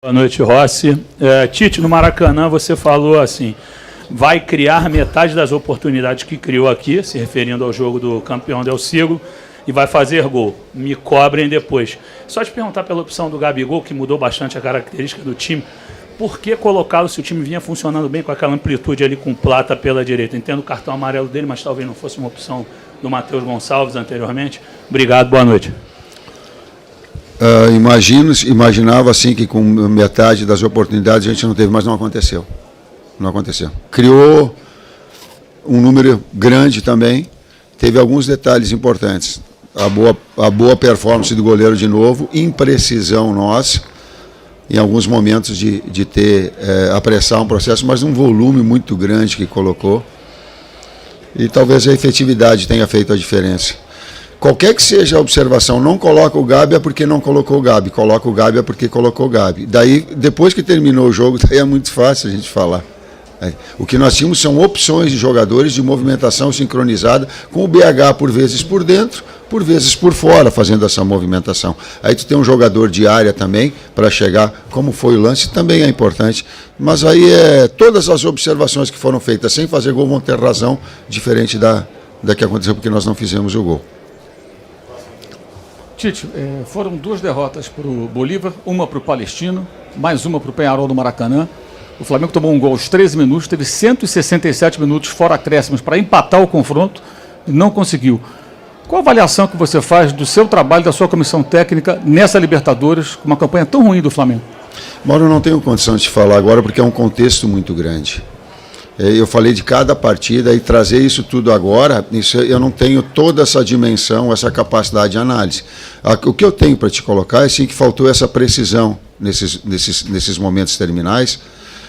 Boa noite, Rossi. Tite, no Maracanã você falou assim, vai criar metade das oportunidades que criou aqui, se referindo ao jogo do campeão Del Siglo, e vai fazer gol. Me cobrem depois. Só te perguntar pela opção do Gabigol, que mudou bastante a característica do time, por que colocá-lo se o time vinha funcionando bem com aquela amplitude ali com Plata pela direita? Entendo o cartão amarelo dele, mas talvez não fosse uma opção do Matheus Gonçalves anteriormente. Obrigado, boa noite. Imaginava assim que com metade das oportunidades a gente não teve, mas não aconteceu. Não aconteceu. Criou um número grande também, teve alguns detalhes importantes. A boa performance do goleiro de novo, imprecisão nossa, em alguns momentos de ter apressar um processo, mas um volume muito grande que colocou. E talvez a efetividade tenha feito a diferença. Qualquer que seja a observação, não coloca o Gabi é porque não colocou o Gabi, coloca o Gabi é porque colocou o Gabi. Daí, depois que terminou o jogo, daí é muito fácil a gente falar. O que nós tínhamos são opções de jogadores de movimentação sincronizada, com o BH por vezes por dentro, por vezes por fora, fazendo essa movimentação. Aí tu tem um jogador de área também, para chegar, como foi o lance, também é importante. Mas aí todas as observações que foram feitas sem fazer gol vão ter razão, diferente da que aconteceu porque nós não fizemos o gol. Tite, foram 2 derrotas para o Bolívar, uma para o Palestino, mais uma para o Peñarol do Maracanã. O Flamengo tomou um gol aos 13 minutos, teve 167 minutos fora acréscimos para empatar o confronto e não conseguiu. Qual a avaliação que você faz do seu trabalho, da sua comissão técnica nessa Libertadores, com uma campanha tão ruim do Flamengo? Mauro, eu não tenho condição de falar agora porque é um contexto muito grande. Eu falei de cada partida e trazer isso tudo agora, eu não tenho toda essa dimensão, essa capacidade de análise. O que eu tenho para te colocar é sim que faltou essa precisão nesses momentos terminais,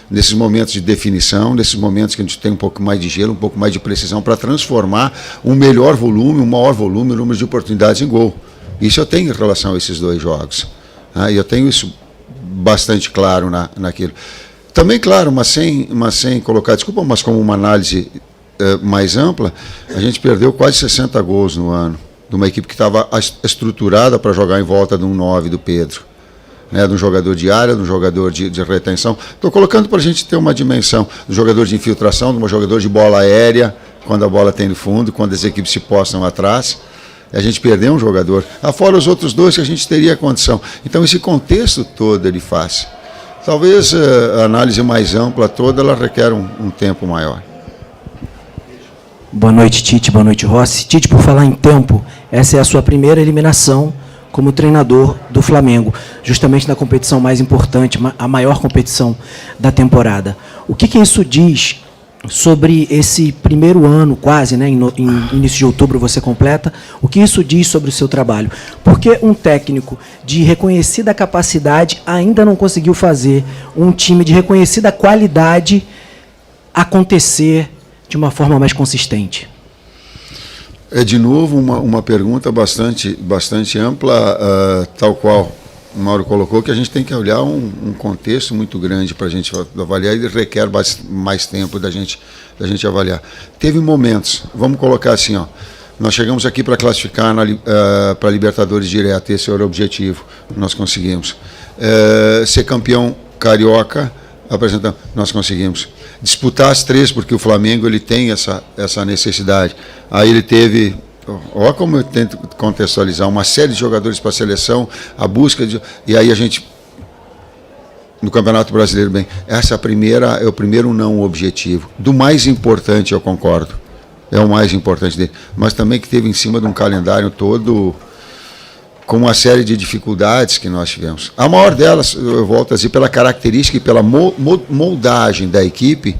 nesses momentos de definição, nesses momentos que a gente tem um pouco mais de gelo, um pouco mais de precisão para transformar um melhor volume, um maior volume, o número de oportunidades em gol. Isso eu tenho em relação a esses 2 jogos. E eu tenho isso bastante claro naquilo. Também, claro, mas sem colocar desculpa, mas como uma análise mais ampla, a gente perdeu quase 60 gols no ano, de uma equipe que estava estruturada para jogar em volta de um 9 do Pedro, né, de um jogador de área, de um jogador de retenção. Estou colocando para a gente ter uma dimensão, de um jogador de infiltração, de um jogador de bola aérea, quando a bola tem no fundo, quando as equipes se postam atrás. A gente perdeu um jogador, fora os outros 2 que a gente teria condição. Então, esse contexto todo ele faz. Talvez a análise mais ampla toda, ela requer um tempo maior. Boa noite, Tite. Boa noite, Rossi. Tite, por falar em tempo, essa é a sua primeira eliminação como treinador do Flamengo, justamente na competição mais importante, a maior competição da temporada. O que isso diz sobre esse primeiro ano, quase, né, em início de outubro você completa, o que isso diz sobre o seu trabalho? Porque um técnico de reconhecida capacidade ainda não conseguiu fazer um time de reconhecida qualidade acontecer de uma forma mais consistente? É, de novo, uma pergunta bastante ampla, tal qual o Mauro colocou, que a gente tem que olhar um contexto muito grande para a gente avaliar e requer mais tempo da gente avaliar. Teve momentos, vamos colocar assim, nós chegamos aqui para classificar para Libertadores direto, esse era o objetivo, nós conseguimos. Ser campeão carioca, apresentando, nós conseguimos. Disputar as 3, porque o Flamengo ele tem essa necessidade. Aí ele teve... Olha como eu tento contextualizar, uma série de jogadores para a seleção, a busca de... E aí a gente, no Campeonato Brasileiro, essa é o primeiro não objetivo. Do mais importante, eu concordo, é o mais importante dele, mas também que teve em cima de um calendário todo, com uma série de dificuldades que nós tivemos. A maior delas, eu volto a dizer, pela característica e pela moldagem da equipe,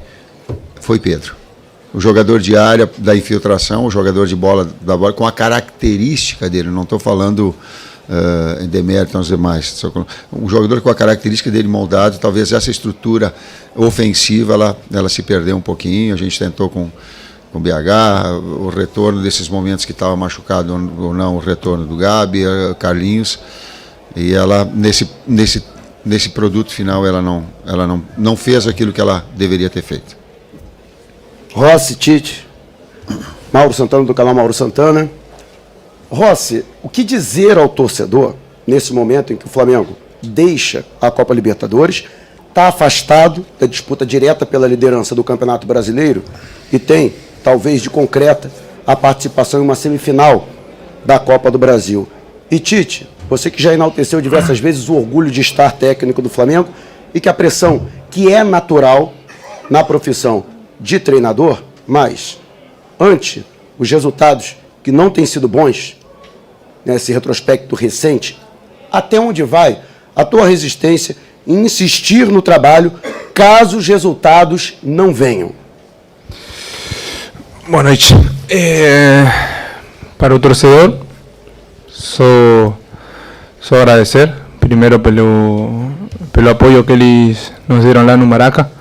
foi Pedro. O jogador de área da infiltração, o jogador de bola da bola, com a característica dele, não estou falando em demérito aos demais, um jogador com a característica dele moldado, talvez essa estrutura ofensiva, ela se perdeu um pouquinho, a gente tentou com o BH, o retorno desses momentos que estava machucado ou não, o retorno do Gabi, Carlinhos, e ela, nesse produto final, ela não fez aquilo que ela deveria ter feito. Rossi, Tite, Mauro Santana do canal Mauro Santana. Rossi, o que dizer ao torcedor nesse momento em que o Flamengo deixa a Copa Libertadores, está afastado da disputa direta pela liderança do Campeonato Brasileiro e tem, talvez de concreta, a participação em uma semifinal da Copa do Brasil. E Tite, você que já enalteceu diversas vezes o orgulho de estar técnico do Flamengo e que a pressão que é natural na profissão de treinador, mas ante os resultados que não têm sido bons, nesse retrospecto recente, até onde vai a tua resistência em insistir no trabalho caso os resultados não venham? Boa noite. Para o torcedor, só agradecer, primeiro pelo apoio que eles nos deram lá no Maraca,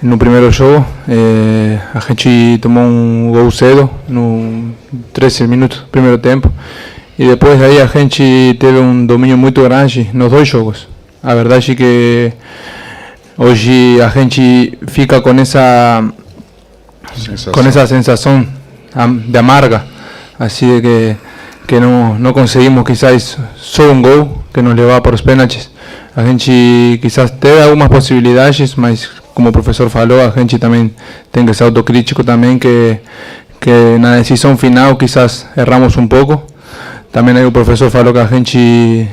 no primeiro jogo. A gente tomou um gol cedo, no 13 minutos do primeiro tempo, e depois daí a gente teve um domínio muito grande nos dois jogos. A verdade é que hoje a gente fica com essa sensação de amarga, assim que não conseguimos quizás só um gol que nos levava para os pênaltis. A gente quizás teve algumas possibilidades, mas como o professor falou, a gente também tem que ser autocrítico também, que na decisão final quizás erramos um pouco. Também aí o professor falou que a gente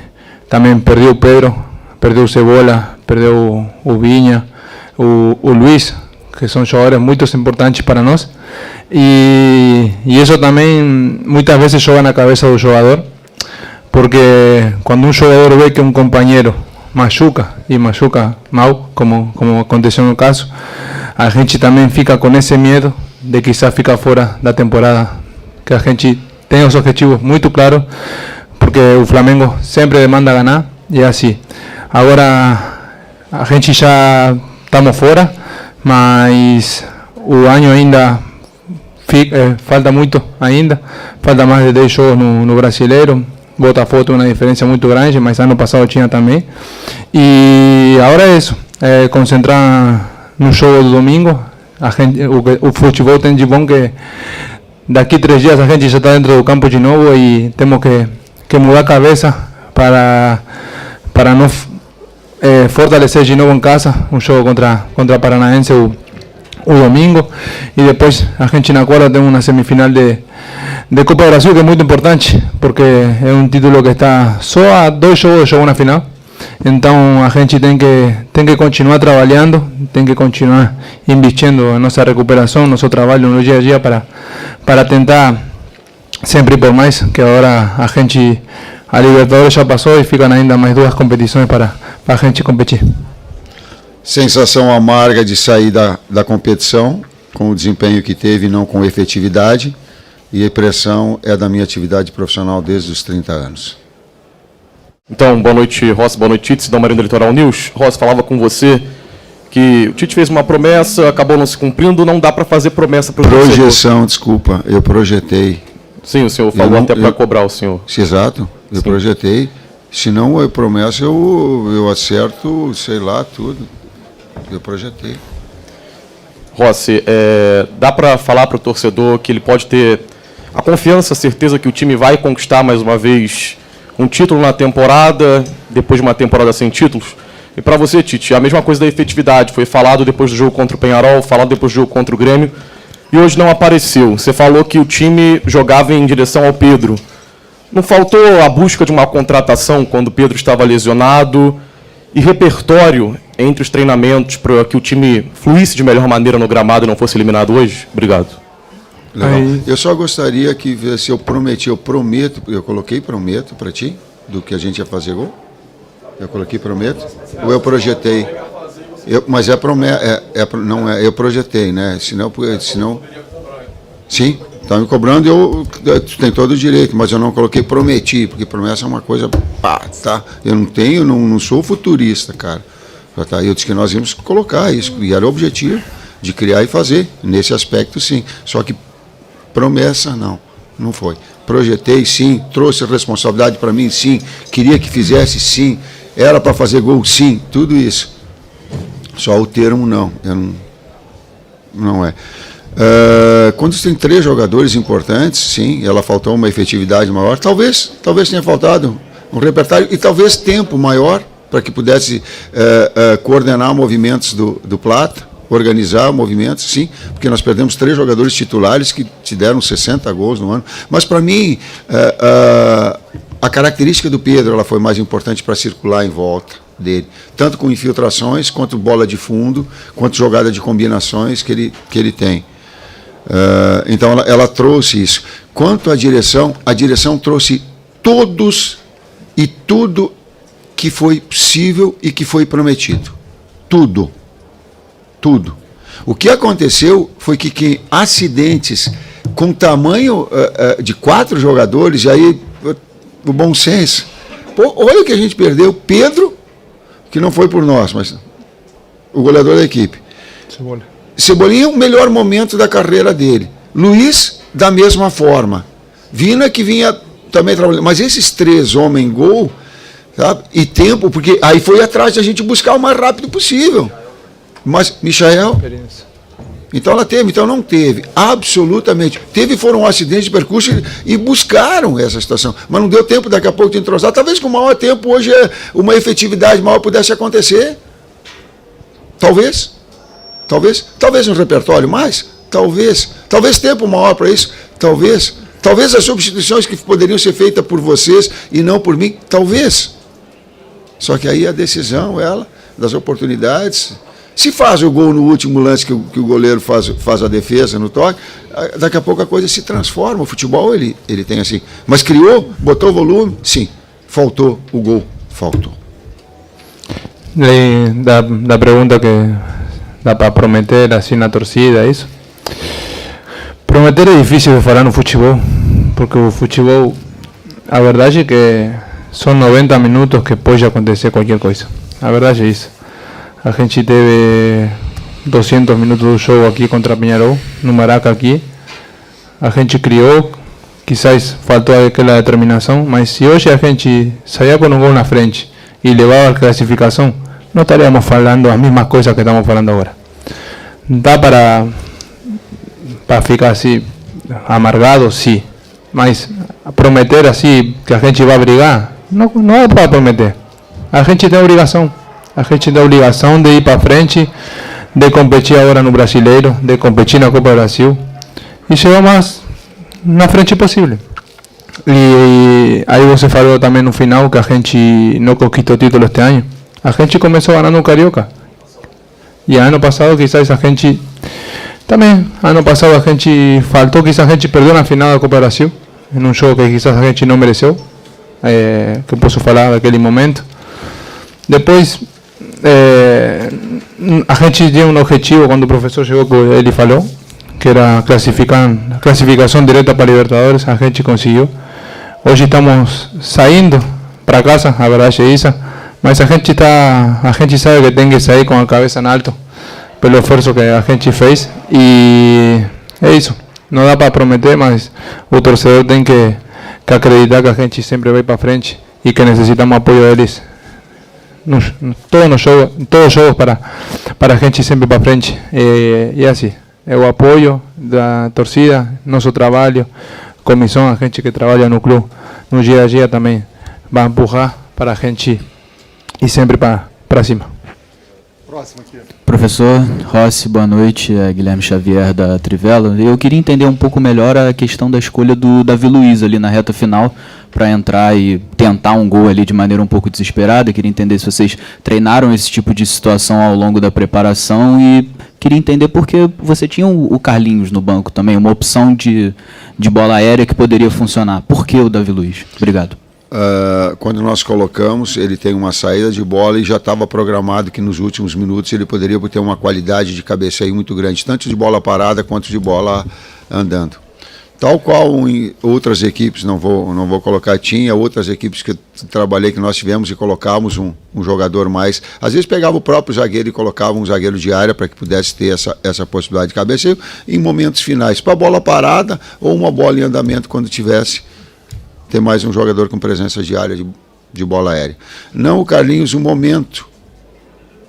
também perdeu o Pedro, perdeu o Cebola, perdeu o Vinha, o Luiz, que são jogadores muito importantes para nós. E isso também muitas vezes joga na cabeça do jogador, porque quando um jogador vê que um companheiro machuca, e machuca mal, como aconteceu no caso, a gente também fica com esse medo de quizás ficar fora da temporada, que a gente tem os objetivos muito claros, porque o Flamengo sempre demanda ganhar, e é assim. Agora a gente já estamos fora, mas o ano ainda falta muito ainda, falta mais de 10 jogos no Brasileiro. Botafogo tem uma diferença muito grande, mas ano passado tinha também. E agora é isso, concentrar no jogo do domingo. O futebol tem de bom que daqui 3 dias a gente já está dentro do campo de novo e temos que mudar a cabeça para não fortalecer de novo em casa um jogo contra Paranaense o domingo, e depois a gente na quarta tem uma semifinal de Copa do Brasil, que é muito importante, porque é um título que está só a 2 jogos de jogo na final. Então a gente tem que continuar trabalhando, tem que continuar investindo em nossa recuperação, nosso trabalho no dia a dia para tentar sempre por mais, que agora a Libertadores já passou e ficam ainda mais 2 competições para a gente competir. Sensação amarga de sair da competição, com o desempenho que teve, não com efetividade, e a impressão é da minha atividade profissional desde os 30 anos. Então, boa noite, Rossi, boa noite, Tite, da Marinho do Litoral News. Rossi, falava com você que o Tite fez uma promessa, acabou não se cumprindo, não dá para fazer promessa para o torcedor. Projeção, desculpa, eu projetei. Sim, o senhor falou até para cobrar o senhor. Exato, eu projetei. Se não eu promesso, eu acerto, sei lá, tudo. Eu projetei. Rossi, dá para falar para o torcedor que ele pode ter a confiança, a certeza que o time vai conquistar mais uma vez um título na temporada, depois de uma temporada sem títulos? E para você, Tite, a mesma coisa da efetividade. Foi falado depois do jogo contra o Peñarol, falado depois do jogo contra o Grêmio, e hoje não apareceu. Você falou que o time jogava em direção ao Pedro. Não faltou a busca de uma contratação quando o Pedro estava lesionado? E repertório entre os treinamentos para que o time fluísse de melhor maneira no gramado e não fosse eliminado hoje? Obrigado. Legal. Eu só gostaria que, se eu prometo, eu coloquei prometo para ti, do que a gente ia fazer gol? Eu coloquei prometo? Ou eu projetei? Mas é promessa, não é, eu projetei, né? Senão sim, está me cobrando, tu tem todo o direito, mas eu não coloquei prometi, porque promessa é uma coisa, tá? Eu não sou futurista, cara. Tá? Eu disse que nós íamos colocar isso, e era o objetivo de criar e fazer, nesse aspecto sim. Só que promessa não foi. Projetei sim, trouxe responsabilidade para mim sim, queria que fizesse sim, era para fazer gol sim, tudo isso. Só o termo não é. Quando você tem 3 jogadores importantes, sim, ela faltou uma efetividade maior, talvez tenha faltado um repertório e talvez tempo maior para que pudesse coordenar movimentos do Plata, organizar movimentos, sim, porque nós perdemos 3 jogadores titulares que te deram 60 gols no ano. Mas, para mim, a característica do Pedro ela foi mais importante para circular em volta dele, tanto com infiltrações, quanto bola de fundo, quanto jogada de combinações que ele tem. Então, ela trouxe isso. Quanto à direção, a direção trouxe todos e tudo que foi possível e que foi prometido. Tudo. Tudo. O que aconteceu foi que acidentes com tamanho de 4 jogadores, e aí o bom senso. Pô, olha o que a gente perdeu. Pedro, que não foi por nós, mas o goleador da equipe. Cebolinha, o melhor momento da carreira dele. Luiz, da mesma forma. Vina, que vinha também trabalhando. Mas esses 3 homem-gol, sabe? E tempo, porque aí foi atrás de a gente buscar o mais rápido possível. Mas, Michael, então ela teve, então não teve, absolutamente. Foram acidentes de percurso e buscaram essa situação, mas não deu tempo daqui a pouco de entrosar. Talvez com maior tempo hoje uma efetividade maior pudesse acontecer. Talvez um repertório mais, talvez tempo maior para isso, talvez as substituições que poderiam ser feitas por vocês e não por mim, talvez. Só que aí a decisão, das oportunidades. Se faz o gol no último lance que o goleiro faz a defesa no toque, daqui a pouco a coisa se transforma. O futebol ele tem assim. Mas criou, botou volume, sim. Faltou o gol, faltou. Da pergunta que dá para prometer assim na torcida, isso? Prometer é difícil de falar no futebol, porque o futebol, a verdade é que são 90 minutos que pode acontecer qualquer coisa. A verdade é isso. A gente teve 200 minutos do jogo aqui contra Peñarol, no Maraca aqui. A gente criou, quizás faltou aquela determinação, mas se hoje a gente saía com um gol na frente e levava a classificação, não estaríamos falando as mesmas coisas que estamos falando agora. Dá para ficar assim, amargado, sim, mas prometer assim que a gente vai brigar, não é para prometer. A gente tem obrigação. A gente tem a obrigação de ir para frente, de competir agora no Brasileiro, de competir na Copa do Brasil e chegar mais na frente possível. E aí você falou também no final que a gente não conquistou título este ano. A gente começou ganhando o Carioca. E ano passado quizás a gente... Também, ano passado a gente faltou, quizás a gente perdeu na final da Copa do Brasil, em um jogo que quizás a gente não mereceu, que eu posso falar daquele momento. Depois... a gente tinha um objetivo quando o professor chegou, que ele falou, que era classificação direta para Libertadores. A gente conseguiu. Hoje estamos saindo para casa, a verdade é isso, mas a gente sabe que tem que sair com a cabeça em alto pelo esforço que a gente fez, e é isso. Não dá para prometer, mas o torcedor tem que acreditar que a gente sempre vai para frente e que necessitamos apoio deles. Todos os jogos para a gente sempre para frente, e assim, é o apoio da torcida, nosso trabalho, comissão, a gente que trabalha no clube, no dia a dia também, vai empurrar para a gente ir sempre para cima. Próximo aqui. Professor Rossi, boa noite, Guilherme Xavier da Trivela. Eu queria entender um pouco melhor a questão da escolha do Davi Luiz ali na reta final para entrar e tentar um gol ali de maneira um pouco desesperada. Eu queria entender se vocês treinaram esse tipo de situação ao longo da preparação, e queria entender porque você tinha o Carlinhos no banco também, uma opção de bola aérea que poderia funcionar. Por que o Davi Luiz? Obrigado. Quando nós colocamos, ele tem uma saída de bola e já estava programado que nos últimos minutos ele poderia ter uma qualidade de cabeceio muito grande, tanto de bola parada quanto de bola andando. Tal qual em outras equipes, não vou colocar, tinha outras equipes que eu trabalhei, que nós tivemos e colocávamos um jogador mais, às vezes pegava o próprio zagueiro e colocava um zagueiro de área para que pudesse ter essa possibilidade de cabeceio em momentos finais, para bola parada ou uma bola em andamento quando tivesse, ter mais um jogador com presença diária de bola aérea. Não o Carlinhos, o momento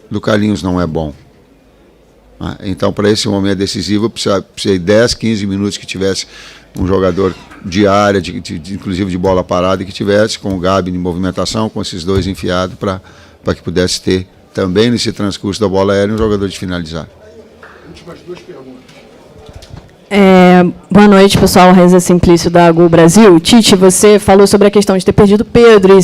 do Carlinhos não é bom. Então, para esse momento decisivo, precisa 10, 15 minutos que tivesse um jogador de área, inclusive de bola parada, e que tivesse com o Gabi de movimentação, com esses dois enfiados para que pudesse ter também nesse transcurso da bola aérea um jogador de finalizar. Últimas 2 perguntas. Boa noite, pessoal. Reza Simplício da Gol Brasil. Tite, você falou sobre a questão de ter perdido o Pedro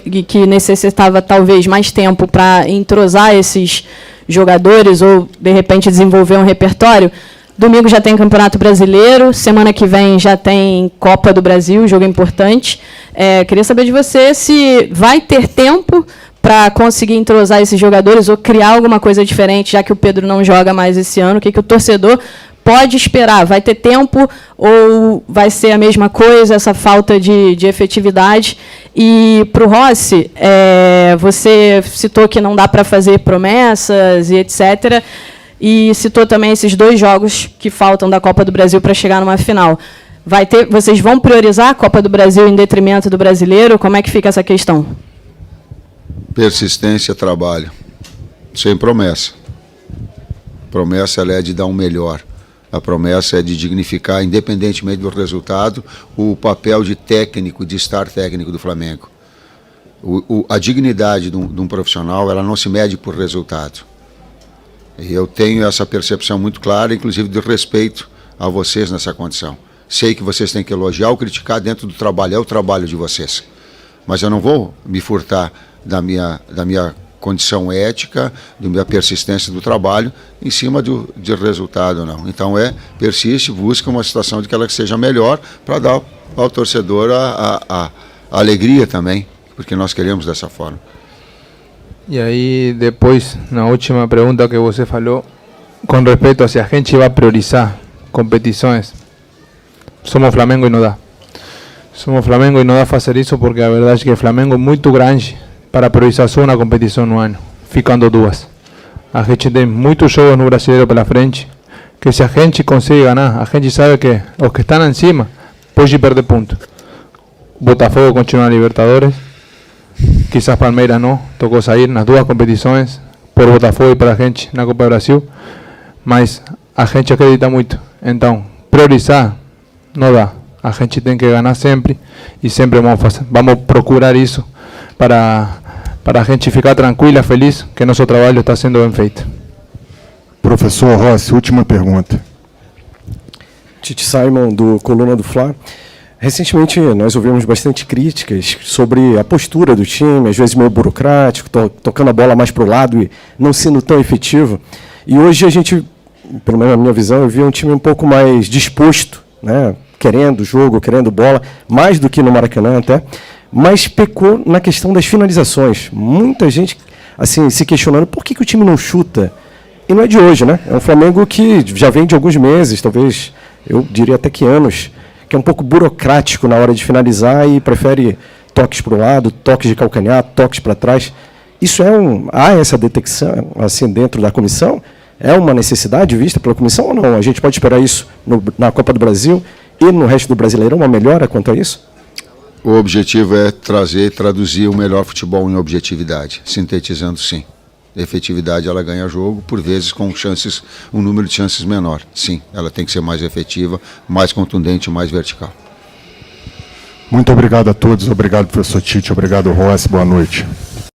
e que necessitava talvez mais tempo para entrosar esses jogadores ou, de repente, desenvolver um repertório. Domingo já tem Campeonato Brasileiro, semana que vem já tem Copa do Brasil, jogo importante. Queria saber de você se vai ter tempo para conseguir entrosar esses jogadores ou criar alguma coisa diferente, já que o Pedro não joga mais esse ano. O que o torcedor pode esperar? Vai ter tempo ou vai ser a mesma coisa, essa falta de efetividade? E para o Rossi, você citou que não dá para fazer promessas e etc., e citou também esses 2 jogos que faltam da Copa do Brasil para chegar numa final. Vocês vão priorizar a Copa do Brasil em detrimento do Brasileiro? Como é que fica essa questão? Persistência, trabalho, sem promessa. Promessa ela é de dar um melhor. A promessa é de dignificar, independentemente do resultado, o papel de técnico, de estar técnico do Flamengo. A dignidade de um profissional, ela não se mede por resultado. E eu tenho essa percepção muito clara, inclusive de respeito a vocês nessa condição. Sei que vocês têm que elogiar ou criticar dentro do trabalho, é o trabalho de vocês. Mas eu não vou me furtar da minha condição ética, da minha persistência do trabalho, em cima de resultado, não. Então persiste, busca uma situação de que ela seja melhor para dar ao torcedor a alegria também, porque nós queremos dessa forma. E aí, depois, na última pergunta que você falou, com respeito a se a gente vai priorizar competições, somos Flamengo e não dá. Somos Flamengo e não dá fazer isso porque a verdade é que o Flamengo é muito grande para priorizar só uma competição no ano, ficando 2. A gente tem muitos jogos no Brasileiro pela frente, que se a gente consegue ganhar, a gente sabe que os que estão em cima podem perder ponto. Botafogo continua na Libertadores, quizás Palmeiras não, tocou sair nas 2 competições, por Botafogo e para a gente na Copa do Brasil, mas a gente acredita muito. Então, priorizar não dá. A gente tem que ganhar sempre e sempre vamos procurar isso para a gente ficar tranquila, feliz, que nosso trabalho está sendo bem feito. Professor Rossi, última pergunta. Tite Simon, do Coluna do Fla. Recentemente nós ouvimos bastante críticas sobre a postura do time, às vezes meio burocrático, tocando a bola mais para o lado e não sendo tão efetivo. E hoje a gente, pelo menos na minha visão, eu vi um time um pouco mais disposto, né? Querendo jogo, querendo bola, mais do que no Maracanã até, mas pecou na questão das finalizações. Muita gente assim se questionando por que o time não chuta. E não é de hoje, né? É um Flamengo que já vem de alguns meses, talvez, eu diria até que anos, que é um pouco burocrático na hora de finalizar e prefere toques para o lado, toques de calcanhar, toques para trás. Isso há essa detecção assim dentro da comissão? É uma necessidade vista pela comissão ou não? A gente pode esperar isso na Copa do Brasil e no resto do Brasileirão, uma melhora quanto a isso? O objetivo é traduzir o melhor futebol em objetividade, sintetizando sim. A efetividade ela ganha jogo, por vezes com um número de chances menor. Sim, ela tem que ser mais efetiva, mais contundente, mais vertical. Muito obrigado a todos, obrigado professor Tite, obrigado Rossi, boa noite.